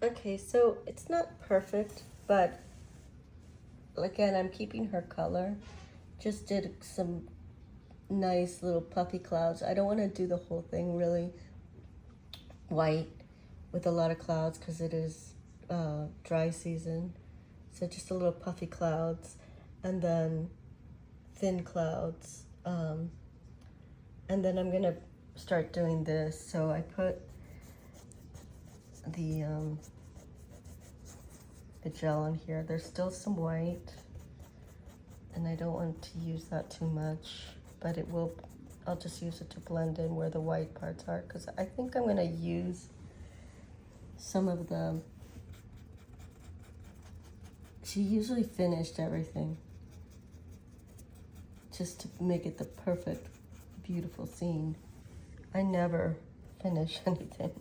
Okay, so it's not perfect, but again, I'm keeping her color. Just did some nice little puffy clouds. I don't want to do the whole thing really white with a lot of clouds because it is dry season. So just a little puffy clouds and then thin clouds. And then I'm gonna start doing this. So I put the gel on here. There's still some white and I don't want to use that too much, but it will, I'll just use it to blend in where the white parts are because I think I'm gonna use some of the, she usually finished everything just to make it the perfect, beautiful scene. I never finish anything.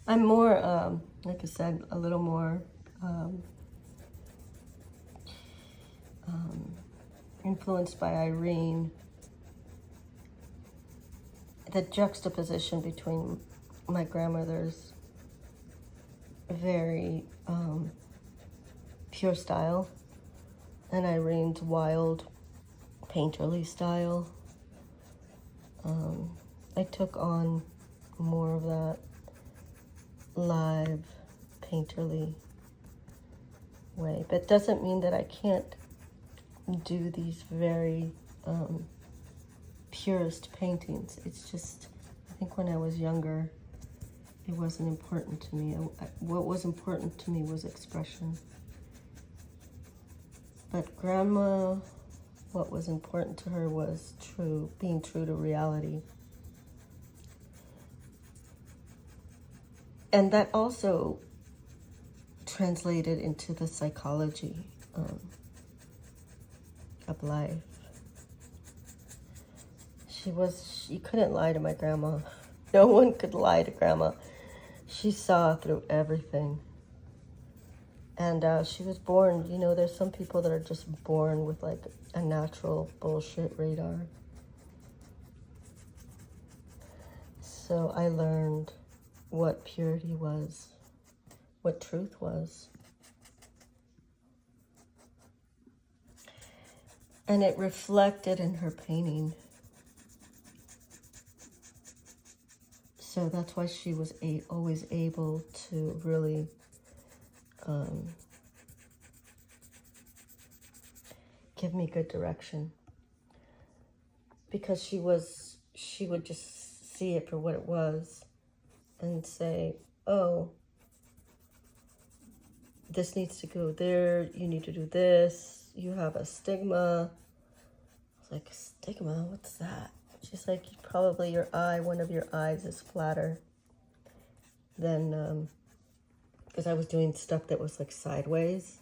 I'm more, like I said, a little more influenced by Irene. The juxtaposition between my grandmother's very pure style and Irene's wild, painterly style. I took on more of that live, painterly way, but it doesn't mean that I can't do these very purist paintings. It's just, I think when I was younger, it wasn't important to me. What was important to me was expression. But Grandma, what was important to her was being true to reality. And that also translated into the psychology of life. She couldn't lie to my grandma. No one could lie to Grandma. She saw through everything. And she was born, you know, there's some people that are just born with like a natural bullshit radar. So I learned what purity was, what truth was. And it reflected in her painting. So that's why she was always able to really give me good direction. Because she would just see it for what it was and say, oh, this needs to go there, you need to do this, you have a stigma. I was like, stigma, what's that? She's like, probably your eye, one of your eyes is flatter than, because I was doing stuff that was like sideways.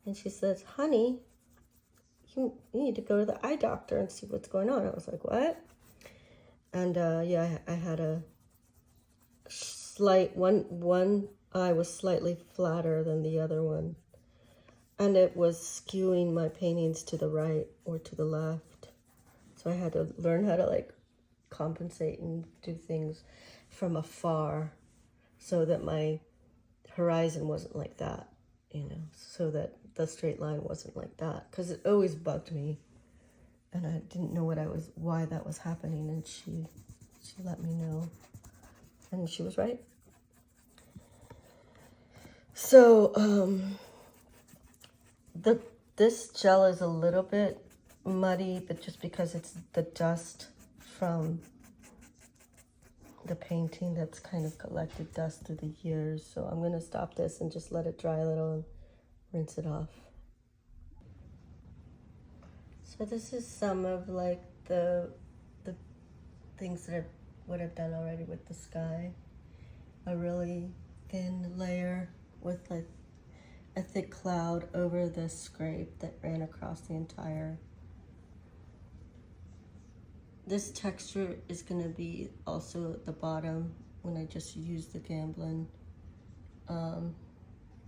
And she says, honey, you need to go to the eye doctor and see what's going on. I was like, what? And yeah, I had a slight, one eye was slightly flatter than the other one. And it was skewing my paintings to the right or to the left. So I had to learn how to like compensate and do things from afar so that my horizon wasn't like that, you know, so that the straight line wasn't like that, because it always bugged me and I didn't know why that was happening, and she let me know, and she was right. So this gel is a little bit muddy, but just because it's the dust from the painting that's kind of collected dust through the years. So I'm going to stop this and just let it dry a little and rinse it off. So this is some of like the things that I would have done already with the sky. A really thin layer with like a thick cloud over the scrape that ran across the entire. This texture is going to be also at the bottom when I just use the Gamblin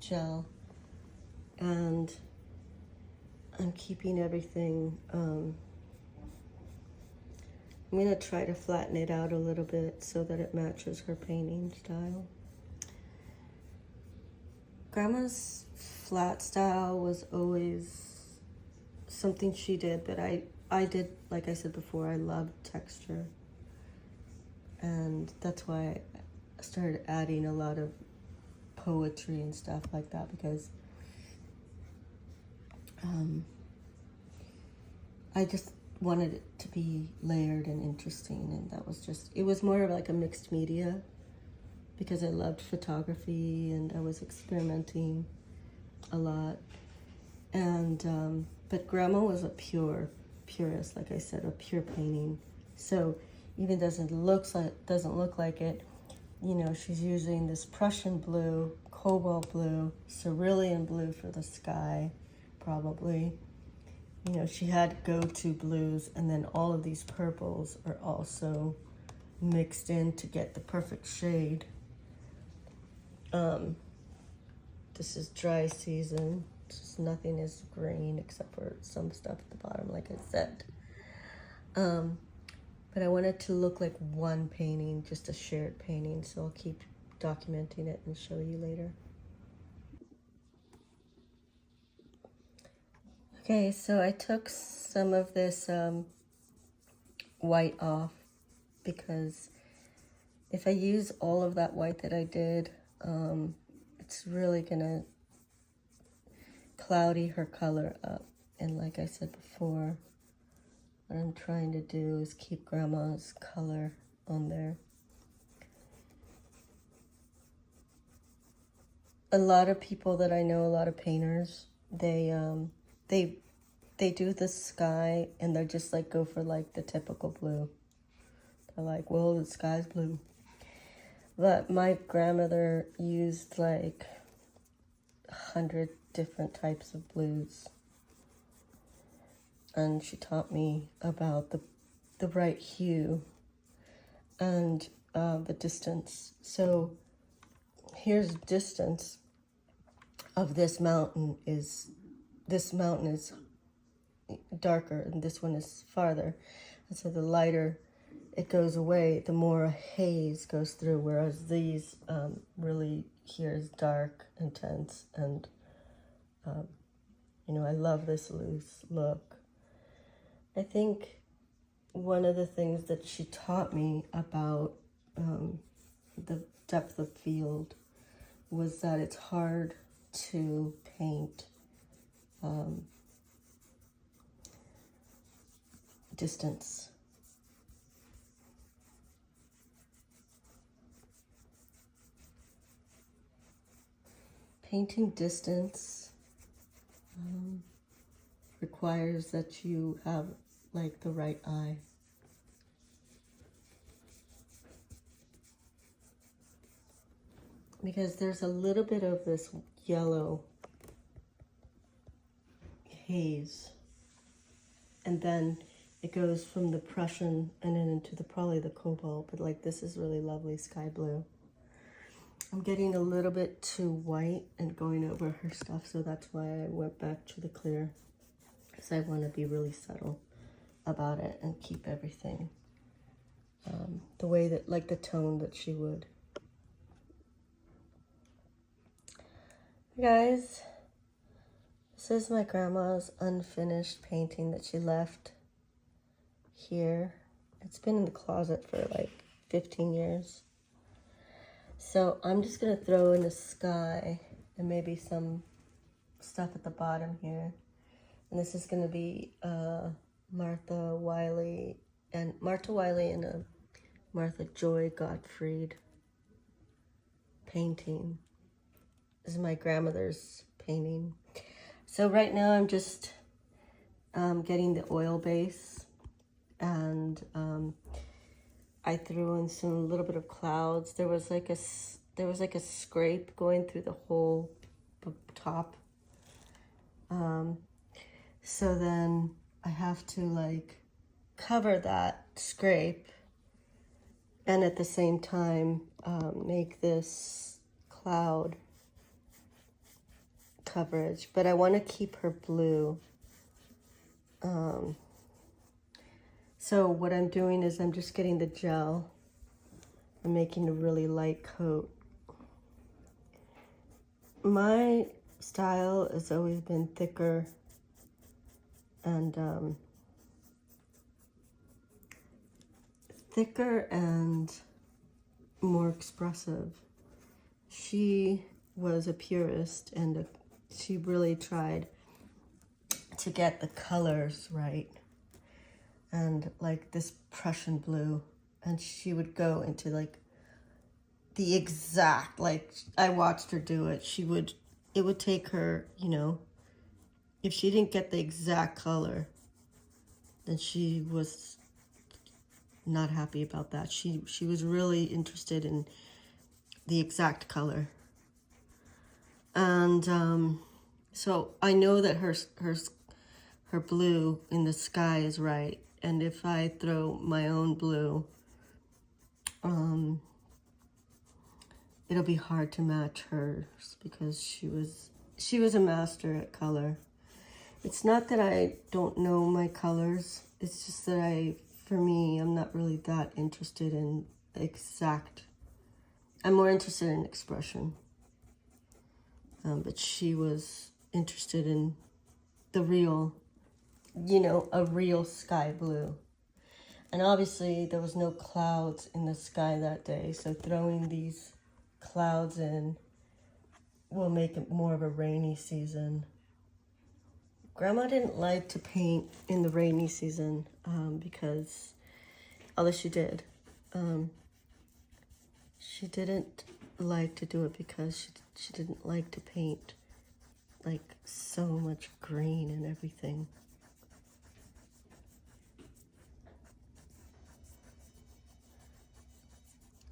gel. And I'm keeping everything, I'm going to try to flatten it out a little bit so that it matches her painting style. Grandma's flat style was always something she did, but I did, like I said before, I loved texture. And that's why I started adding a lot of poetry and stuff like that, because I just wanted it to be layered and interesting, and that was just, it was more of like a mixed media, because I loved photography and I was experimenting a lot. And but Grandma was a purist, like I said, a pure painting. So even doesn't look like it. You know, she's using this Prussian blue, cobalt blue, cerulean blue for the sky, probably. You know, she had go-to blues, and then all of these purples are also mixed in to get the perfect shade. This is dry season. Just nothing is green except for some stuff at the bottom, like I said. But I want it to look like one painting, just a shared painting, so I'll keep documenting it and show you later. Okay, so I took some of this white off, because if I use all of that white that I did, it's really gonna cloudy her color up. And like I said before, what I'm trying to do is keep Grandma's color on there. A lot of people that I know, a lot of painters, they do the sky and they're just like go for like the typical blue. They're like, well, the sky's blue. But my grandmother used like 100 different types of blues. And she taught me about the right hue and the distance. So here's distance of this mountain is darker and this one is farther. And so the lighter it goes away, the more a haze goes through, whereas these really here is dark, intense, and you know, I love this loose look. I think one of the things that she taught me about the depth of field was that it's hard to paint distance. Painting distance requires that you have like the right eye. Because there's a little bit of this yellow haze, and then it goes from the Prussian and then into probably the cobalt, but like this is really lovely sky blue. I'm getting a little bit too white and going over her stuff, so that's why I went back to the clear, because I want to be really subtle about it and keep everything the way that, like the tone that she would. Hey guys, this is my grandma's unfinished painting that she left here. It's been in the closet for like 15 years. So I'm just gonna throw in the sky and maybe some stuff at the bottom here. And this is gonna be Marta Wiley and a Martha Joy Gottfried painting. This is my grandmother's painting. So right now I'm just getting the oil base, and I threw in a little bit of clouds. There was like a scrape going through the whole top. So then I have to like cover that scrape, and at the same time make this cloud coverage. But I want to keep her blue. So what I'm doing is I'm just getting the gel and making a really light coat. my style has always been thicker and more expressive. She was a purist, and she really tried to get the colors right. And like this Prussian blue, and she would go into like the exact, like I watched her do it. It would take her, you know, if she didn't get the exact color, then she was not happy about that. She was really interested in the exact color. And so I know that her blue in the sky is right. And if I throw my own blue, it'll be hard to match hers because she was a master at color. It's not that I don't know my colors. It's just that for me, I'm not really that interested in exact. I'm more interested in expression. But she was interested in the real, you know, a real sky blue. And obviously there was no clouds in the sky that day. So throwing these clouds in will make it more of a rainy season. Grandma didn't like to paint in the rainy season because, although she did, she didn't like to do it because she didn't like to paint like so much green and everything.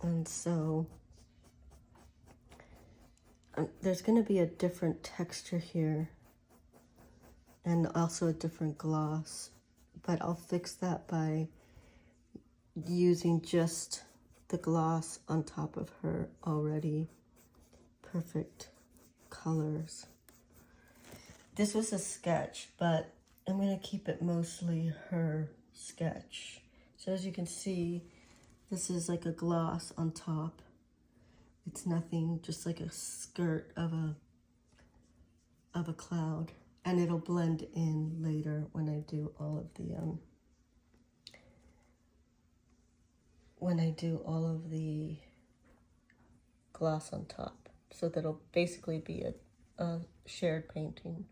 And so there's going to be a different texture here and also a different gloss, but I'll fix that by using just the gloss on top of her already perfect colors. This was a sketch, but I'm going to keep it mostly her sketch. So as you can see, this is like a gloss on top. It's nothing, just like a skirt of a cloud, and it'll blend in later when I do all of the gloss on top. So that'll basically be a shared painting.